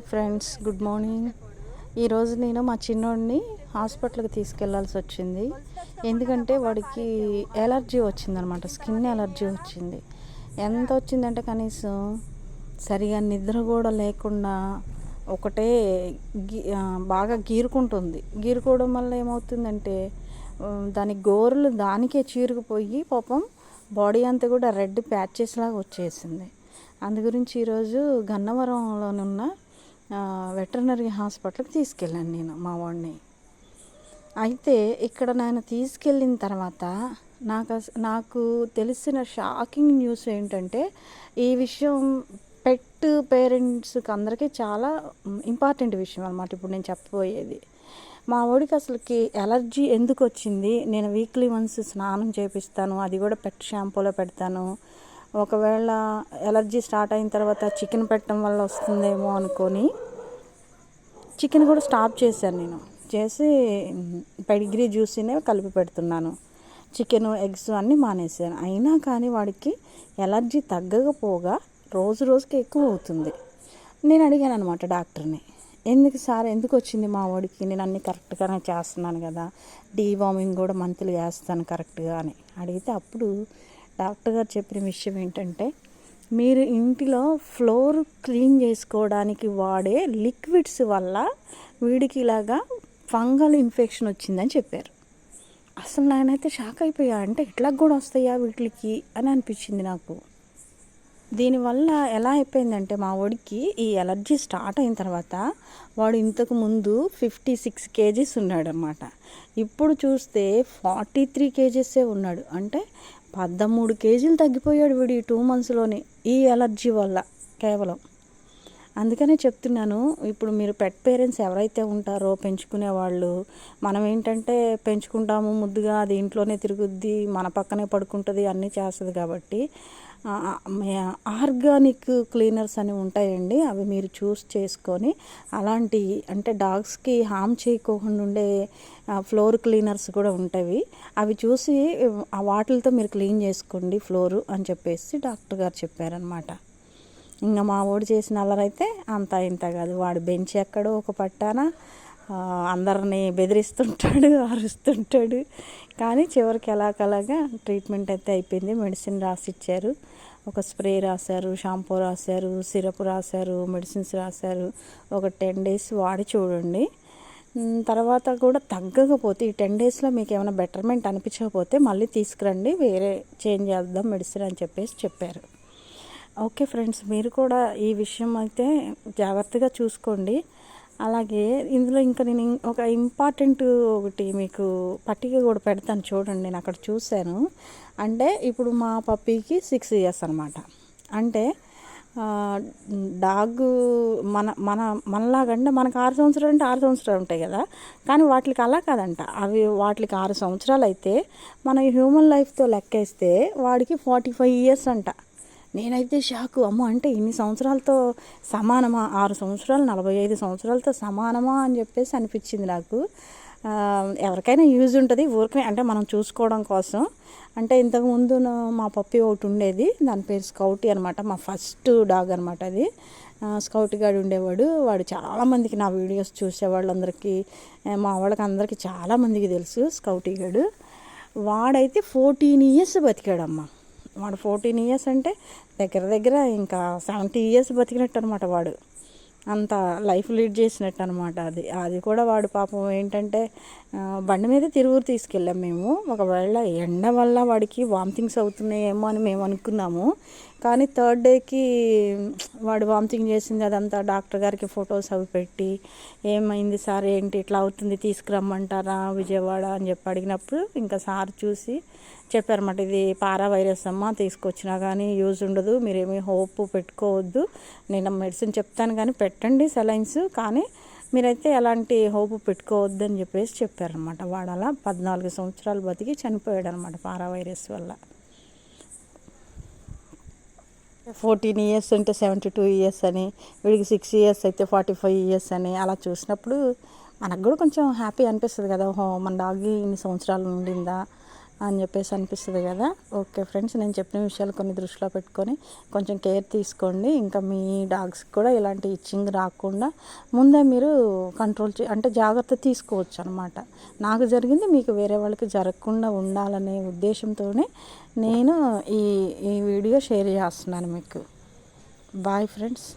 Hi friends, good morning. ఈరోజు నేను మా చిన్నోడిని హాస్పిటల్కి తీసుకెళ్లాల్సి వచ్చింది. ఎందుకంటే వాడికి ఎలర్జీ వచ్చిందనమాట, స్కిన్ ఎలర్జీ వచ్చింది. ఎంత వచ్చిందంటే కనీసం సరిగా నిద్ర కూడా లేకుండా ఒకటే బాగా గీరుకోవడం వల్ల ఏమవుతుందంటే దాని గోరులు దానికే చీరుకుపోయి పాపం బాడీ అంతా కూడా రెడ్ ప్యాచెస్ లాగా వచ్చేసింది. అందు గురించి ఈరోజు గన్నవరంలోనున్న వెటర్నరీ హాస్పిటల్కి తీసుకెళ్ళాను నేను మా వాడిని. అయితే ఇక్కడ నేను తీసుకెళ్ళిన తర్వాత నాకు తెలిసిన షాకింగ్ న్యూస్ ఏంటంటే, ఈ విషయం పెట్ పేరెంట్స్కి అందరికీ చాలా ఇంపార్టెంట్ విషయం అనమాట. ఇప్పుడు నేను చెప్పబోయేది, మా వాడికి అసలుకి ఎలర్జీ ఎందుకు వచ్చింది, నేను వీక్లీ వన్స్ స్నానం చేపిస్తాను, అది కూడా పెట్ షాంపూలో పెడతాను. ఒకవేళ ఎలర్జీ స్టార్ట్ అయిన తర్వాత చికెన్ పెట్టడం వల్ల వస్తుందేమో అనుకొని చికెన్ కూడా స్టాప్ చేశాను. నేను చేసి పెడిగ్రీ జ్యూస్నే కలిపి పెడుతున్నాను. చికెన్, ఎగ్స్ అన్నీ మానేశాను. అయినా కానీ వాడికి ఎలర్జీ తగ్గకపోగా రోజు రోజుకి ఎక్కువ అవుతుంది. నేను అడిగాను అనమాట డాక్టర్ని, ఎందుకు వచ్చింది మా వాడికి, నేను అన్నీ కరెక్ట్గానే చేస్తున్నాను కదా, డీవార్మింగ్ కూడా మంత్లీ వేస్తాను కరెక్ట్గా అని అడిగితే, అప్పుడు డాక్టర్ గారు చెప్పిన విషయం ఏంటంటే, మీరు ఇంటిలో ఫ్లోర్ క్లీన్ చేసుకోవడానికి వాడే లిక్విడ్స్ వల్ల వీడికి ఇలాగా ఫంగల్ ఇన్ఫెక్షన్ వచ్చిందని చెప్పారు. అసలు నేనైతే షాక్ అయిపోయా. అంటే ఇట్లా కూడా వస్తాయా వీటికి అని అనిపించింది నాకు. దీనివల్ల ఎలా అయిపోయిందంటే, మా వాడికి ఈ ఎలర్జీ స్టార్ట్ అయిన తర్వాత వాడు ఇంతకు ముందు 56 kgs ఉన్నాడనమాట. ఇప్పుడు చూస్తే 43 kgs ఉన్నాడు. అంటే 13 kgs తగ్గిపోయాడు వీడు ఈ 2 monthsలోనే, ఈ ఎలర్జీ వల్ల కేవలం. అందుకనే చెప్తున్నాను, ఇప్పుడు మీరు పెట్ పేరెంట్స్ ఎవరైతే ఉంటారో, పెంచుకునే వాళ్ళు, మనం ఏంటంటే పెంచుకుంటాము ముద్దుగా, అది ఇంట్లోనే తిరుగుద్ది, మన పక్కనే పడుకుంటుంది, అన్నీ చేస్తుంది. కాబట్టి ఆర్గానిక్ క్లీనర్స్ అని ఉంటాయండి, అవి మీరు చూస్ చేసుకొని అలాంటి అంటే డాగ్స్కి హామ్ చేయకోకుండా ఉండే ఫ్లోర్ క్లీనర్స్ కూడా ఉంటాయి. అవి చూసి వాటితో మీరు క్లీన్ చేసుకోండి ఫ్లోరు అని చెప్పేసి డాక్టర్ గారు చెప్పారనమాట. ఇంకా మా వాడు చేసిన అల్లరైతే అంతా ఇంత కాదు. వాడు బెంచ్ ఎక్కడో ఒక పట్టాన అందరినీ బెదిరిస్తుంటాడు, అరుస్తుంటాడు. కానీ చివరికి ఎలాగలాగా ట్రీట్మెంట్ అయితే అయిపోయింది. మెడిసిన్ రాసిచ్చారు, ఒక స్ప్రే రాశారు, షాంపూ రాశారు, సిరప్ రాశారు, మెడిసిన్స్ రాశారు. ఒక 10 days వాడి చూడండి. తర్వాత కూడా తగ్గకపోతే ఈ 10 daysలో మీకు ఏమైనా బెటర్మెంట్ అనిపించకపోతే మళ్ళీ తీసుకురండి, వేరే చేంజ్ చేద్దాం మెడిసిన్ అని చెప్పారు. ఓకే ఫ్రెండ్స్, మీరు కూడా ఈ విషయం అయితే జాగ్రత్తగా చూసుకోండి. అలాగే ఇందులో ఇంకా నేను ఒక ఇంపార్టెంట్ ఒకటి మీకు పట్టిక కూడా పెడతాను చూడండి. నేను అక్కడ చూశాను. అంటే ఇప్పుడు మా పప్పీకి 6 years అనమాట. అంటే డాగ్ మనలాగంటే మనకు 6 సంవత్సరాలు అంటే 6 సంవత్సరాలు ఉంటాయి కదా, కానీ వాటికి అలా కాదంట. వాటికి 6 సంవత్సరాలు అయితే మన హ్యూమన్ లైఫ్తో లెక్కేస్తే వాడికి 45 years అంట. నేనైతే షాకు, అమ్మో అంటే ఇన్ని సంవత్సరాలతో సమానమా, 6 సంవత్సరాలు 45 సంవత్సరాలతో సమానమా అని చెప్పేసి అనిపించింది నాకు. ఎవరికైనా యూజ్ ఉంటుంది ఊరికనే, అంటే మనం చూసుకోవడం కోసం. అంటే ఇంతకుముందు మా పప్పి ఒకటి ఉండేది, దాని పేరు స్కౌటీ అనమాట. మా ఫస్ట్ డాగ్ అనమాట అది. స్కౌటీ గాడు ఉండేవాడు. వాడు చాలామందికి, నా వీడియోస్ చూసేవాళ్ళందరికీ, మా వాళ్ళకి అందరికీ చాలామందికి తెలుసు స్కౌటీ గాడు. వాడైతే 14 years బతికాడమ్మా. వాడు 14 years అంటే దగ్గర ఇంకా 70 years బతికినట్టు అనమాట. వాడు అంత లైఫ్ లీడ్ చేసినట్టు అనమాట. అది కూడా వాడు పాపం ఏంటంటే బండి మీద తిరుగురు తీసుకెళ్ళాం మేము. ఒకవేళ ఎండ వల్ల వాడికి వామిటింగ్స్ అవుతున్నాయేమో అని మేము అనుకున్నాము. కానీ 3rd dayకి వాడు వామిటింగ్ చేసింది. అదంతా డాక్టర్ గారికి ఫొటోస్ అవి పెట్టి, ఏమైంది సార్, ఏంటి ఇట్లా అవుతుంది, తీసుకురమ్మంటారా విజయవాడ అని చెప్పి అడిగినప్పుడు ఇంకా సార్ చూసి చెప్పారన్నమాట, ఇది పారా వైరస్ అమ్మ, తీసుకొచ్చినా కానీ యూజ్ ఉండదు, మీరేమీ హోప్ పెట్టుకోవద్దు, నేను మెడిసిన్ చెప్తాను కానీ పెట్టండి సెలైన్స్, కానీ మీరైతే ఎలాంటి హోప్ పెట్టుకోవద్దు అని చెప్పేసి చెప్పారనమాట. వాడు అలా 14 సంవత్సరాలు బతికి చనిపోయాడు అనమాట పారా వైరస్ వల్ల. 14 years అంటే 72 years అని, వీడికి 6 years అయితే 45 years అని అలా చూసినప్పుడు మనకు కూడా కొంచెం హ్యాపీ అనిపిస్తుంది కదా. మన డాగ్ ఇన్ని సంవత్సరాలు ఉండిందా, అని చెప్పేసి అనిపిస్తుంది కదా. ఓకే ఫ్రెండ్స్, నేను చెప్పిన విషయాలు కొన్ని దృష్టిలో పెట్టుకొని కొంచెం కేర్ తీసుకోండి. ఇంకా మీ డాగ్స్కి కూడా ఇలాంటి ఇచ్చింగ్ రాకుండా ముందే మీరు కంట్రోల్ అంటే జాగ్రత్త తీసుకోవచ్చు అనమాట. నాకు జరిగింది మీకు వేరే వాళ్ళకి జరగకుండా ఉండాలనే ఉద్దేశంతోనే నేను ఈ వీడియో షేర్ చేస్తున్నాను మీకు. Bye friends.